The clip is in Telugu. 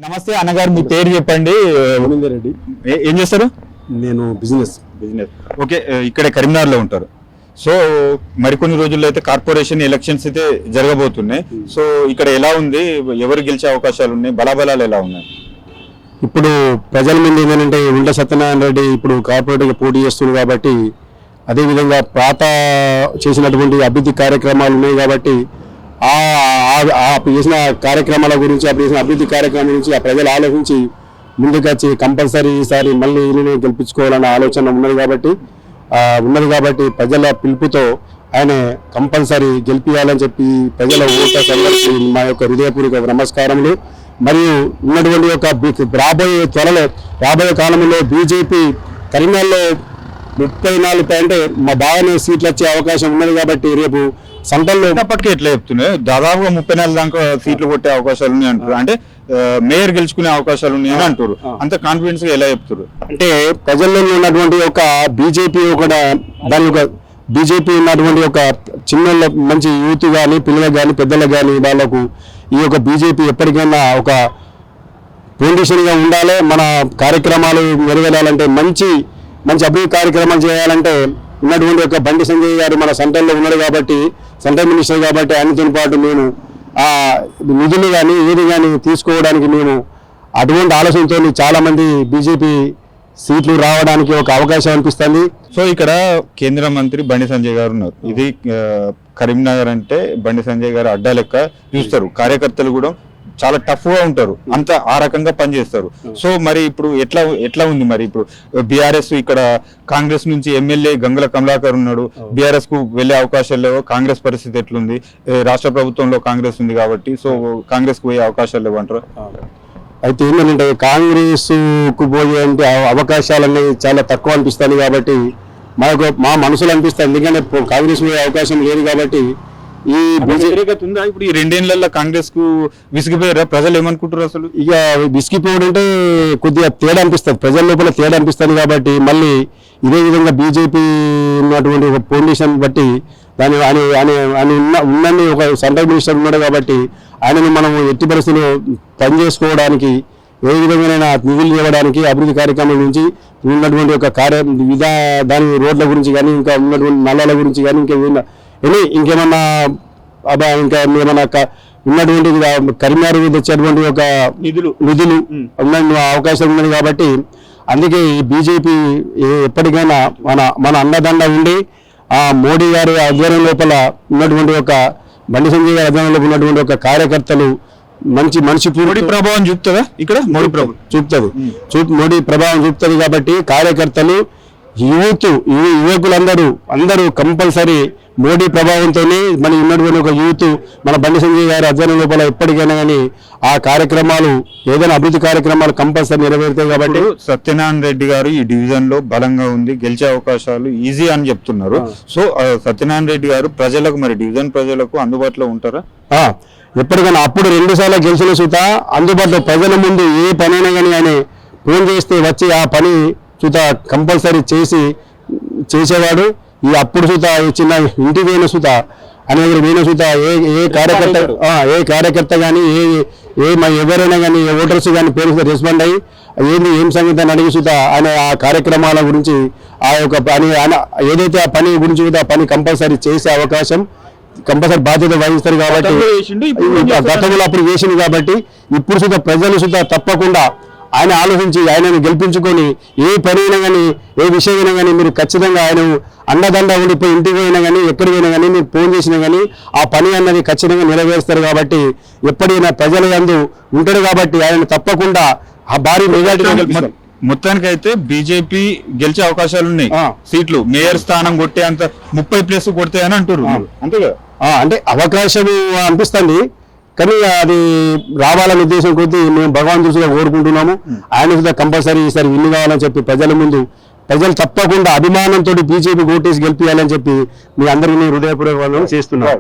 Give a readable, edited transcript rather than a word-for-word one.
నమస్తే అన్నగారు, మీ పేరు చెప్పండి. రెడ్డి. ఏం చేస్తారు? నేను బిజినెస్. ఓకే, ఇక్కడ కరీంనగర్లో ఉంటారు. సో మరికొన్ని రోజుల్లో అయితే కార్పొరేషన్ ఎలక్షన్స్ అయితే జరగబోతున్నాయి. సో ఇక్కడ ఎలా ఉంది, ఎవరు గెలిచే అవకాశాలు ఉన్నాయి, బలాబలాలు ఎలా ఉన్నాయి? ఇప్పుడు ప్రజల మీద ఏంటంటే ఉండ సత్యనారాయణ రెడ్డి ఇప్పుడు కార్పొరేట్గా పోటీ చేస్తుంది కాబట్టి, అదేవిధంగా పాత చేసినటువంటి అభివృద్ధి కార్యక్రమాలు ఉన్నాయి కాబట్టి చేసిన కార్యక్రమాల గురించి, చేసిన అభివృద్ధి కార్యక్రమం గురించి ఆ ప్రజలు ఆలోచించి ముందుకొచ్చి కంపల్సరీ ఈసారి మళ్ళీ ఈయననే గెలిపించుకోవాలన్న ఆలోచన ఉన్నది కాబట్టి ప్రజల పిలుపుతో ఆయన కంపల్సరీ గెలిపించాలని చెప్పి ప్రజల ఓటర్లందరికీ మా యొక్క హృదయపూర్వక నమస్కారములు. మరియు ఉన్నటువంటి యొక్క రాబోయే కాలంలో బీజేపీ కరీంనగర్లో 34 అంటే మా బాగానే సీట్లు వచ్చే అవకాశం ఉన్నది కాబట్టి రేపు సంతల్లో పక్క ఎట్లా చెప్తున్నాయి, దాదాపుగా 34 దాకా సీట్లు కొట్టే అవకాశాలు ఉన్నాయి అంటారు. అంటే మేయర్ గెలుచుకునే అవకాశాలు ఉన్నాయని అంటారు. అంత కాన్ఫిడెన్స్ గా ఎలా చెప్తారు? అంటే ప్రజల్లో ఉన్నటువంటి ఒక బీజేపీ బీజేపీ ఉన్నటువంటి ఒక చిన్న మంచి యూత్ కానీ, పిల్లలకు కానీ, పెద్దలకు కానీ వాళ్ళకు ఈ యొక్క బీజేపీ ఎప్పటికైనా ఒక ఫౌండేషన్ గా ఉండాలి. మన కార్యక్రమాలు నెరవేరాలంటే మంచి అభివృద్ధి కార్యక్రమాలు చేయాలంటే ఉన్నటువంటి ఒక బండి సంజయ్ గారు మన సెంట్రల్లో ఉన్నాడు కాబట్టి, సెంట్రల్ మినిస్టర్ కాబట్టి ఆయనతో పాటు మేము ఆ నిధులు కానీ ఏది కానీ తీసుకోవడానికి మేము అటువంటి ఆలోచనతో చాలా మంది బీజేపీ సీట్లు రావడానికి ఒక అవకాశం అనిపిస్తుంది. సో ఇక్కడ కేంద్ర మంత్రి బండి సంజయ్ గారు ఉన్నారు. ఇది కరీంనగర్ అంటే బండి సంజయ్ గారు అడ్డా లెక్క చూస్తారు. కార్యకర్తలు కూడా చాలా టఫ్ గా ఉంటారు, అంత ఆ రకంగా పనిచేస్తారు. సో మరి ఇప్పుడు ఎట్లా ఉంది మరి? ఇప్పుడు బీఆర్ఎస్ ఇక్కడ కాంగ్రెస్ నుంచి ఎమ్మెల్యే గంగుల కమలాకర్ ఉన్నాడు, బీఆర్ఎస్ కు వెళ్లే అవకాశాలు లేవు. కాంగ్రెస్ పరిస్థితి ఎట్లుంది? రాష్ట్ర ప్రభుత్వంలో కాంగ్రెస్ ఉంది కాబట్టి సో కాంగ్రెస్ కు పోయే అవకాశాలు లేవు అంటారు. అయితే ఏంటంటే కాంగ్రెస్ కు పోయే అవకాశాలు అనేవి చాలా తక్కువ అనిపిస్తుంది కాబట్టి మా మనసులో అనిపిస్తుంది. ఎందుకంటే కాంగ్రెస్ పోయే అవకాశం లేదు కాబట్టి ఈ ఉందా? ఇప్పుడు ఈ 2 ఏళ్లలో కాంగ్రెస్ కు విసిగిపోయారా? ప్రజలు ఏమనుకుంటారు అసలు? ఇక విసిగిపోవడం అంటే కొద్దిగా తేడా అనిపిస్తుంది, ప్రజల లోపల తేడా అనిపిస్తుంది కాబట్టి మళ్ళీ ఇదే విధంగా బీజేపీ ఉన్నటువంటి ఒక పొజిషన్ బట్టి ఉన్నన్ని ఒక సెంట్రల్ మినిస్టర్ ఉన్నాడు కాబట్టి ఆయనను మనం ఎట్టి పరిస్థితుల్లో పనిచేసుకోవడానికి ఏ విధంగా నిధులు ఇవ్వడానికి అభివృద్ధి కార్యక్రమం నుంచి ఉన్నటువంటి ఒక దాని రోడ్ల గురించి కానీ, ఇంకా ఉన్నటువంటి నల్లాల గురించి కానీ, ఇంకేమన్నా ఉన్నటువంటి కరీంనగర్ తెచ్చేటువంటి ఒక నిధులు ఉన్న అవకాశం ఉన్నది కాబట్టి అందుకే ఈ బీజేపీ ఎప్పటికైనా మన అండదండ ఉండి ఆ మోడీ గారి ఆధ్వర్యం లోపల ఉన్నటువంటి ఒక బండి సంజయ్ గారి ఆధ్వర్యంలో ఉన్నటువంటి ఒక కార్యకర్తలు మనిషి మోడీ ప్రభావం చూపుతుందా? ఇక్కడ మోడీ ప్రభావం మోడీ ప్రభావం చూపుతుంది కాబట్టి కార్యకర్తలు యువకులందరూ కంపల్సరీ మోడీ ప్రభావంతోనే మన ఉన్నటువంటి ఒక యూత్ మన బండి సంజయ్ గారి అధ్వర్యం లోపల ఎప్పటికైనా కానీ ఆ కార్యక్రమాలు ఏదైనా అభివృద్ధి కార్యక్రమాలు కంపల్సరీ నెరవేరుతాయి కాబట్టి సత్యనారాయణ రెడ్డి గారు ఈ డివిజన్ లో బలంగా ఉంది, గెలిచే అవకాశాలు ఈజీ అని చెప్తున్నారు. సో సత్యనారాయణ రెడ్డి గారు ప్రజలకు, మరి డివిజన్ ప్రజలకు అందుబాటులో ఉంటారా? ఎప్పటికైనా అప్పుడు 2 సార్లు గెలిచిన సుత అందుబాటులో ప్రజల ముందు ఏ పనైనా కానీ ఆయన ఫోన్ చేస్తే వచ్చి ఆ పని సుత కంపల్సరీ చేసేవాడు. ఈ అప్పుడు సుత చిన్న ఇంటికి పోయిన సుత అనేది పోయిన సుత ఏ కార్యకర్త కానీ ఎవరైనా కానీ ఓటర్స్ కానీ పేరు రెస్పాండ్ అయ్యి ఏం సంగతి అని అడిగి సుత ఆయన ఆ కార్యక్రమాల గురించి ఆ యొక్క పని ఏదైతే ఆ పని గురించి ఆ పని కంపల్సరీ చేసే అవకాశం కంపల్సరీ బాధ్యత వహిస్తారు కాబట్టి గతంలో అప్పుడు చేసింది కాబట్టి ఇప్పుడు సుత ప్రజలు సుత తప్పకుండా ఆయన ఆలోచించి ఆయనను గెలిపించుకొని ఏ పనైనా కానీ ఏ విషయమైనా కానీ మీరు ఖచ్చితంగా ఆయన అండదండ ఉండిపోయి ఇంటికి పోయినా కానీ ఎక్కడికి పోయినా కానీ మీరు ఫోన్ చేసినా కానీ ఆ పని అన్నది ఖచ్చితంగా నెరవేరుస్తారు కాబట్టి ఎప్పటికైనా ప్రజల యందు ఉంటాడు కాబట్టి ఆయన తప్పకుండా ఆ భారీ మెజార్టీలో గెలిపిస్తారు. మొత్తానికి అయితే బీజేపీ గెలిచే అవకాశాలు ఉన్నాయి. సీట్లు మేయర్ స్థానం కొట్టే అంత 30+ కొడతాయని అంటారు. అంతేగా అంటే అవకాశం అనిపిస్తుంది కానీ అది రావాలనే ఉద్దేశం కొద్దీ మేము భగవాన్ దృష్టిగా కోరుకుంటున్నాము. ఆయన కంపల్సరీ ఈసారి విన్ కావాలని చెప్పి ప్రజలు తప్పకుండా అభిమానంతో బీజేపీ ఓటేసి గెలిపించాలని చెప్పి మీ అందరికీ హృదయపూర్వకంగా చేస్తున్నాం.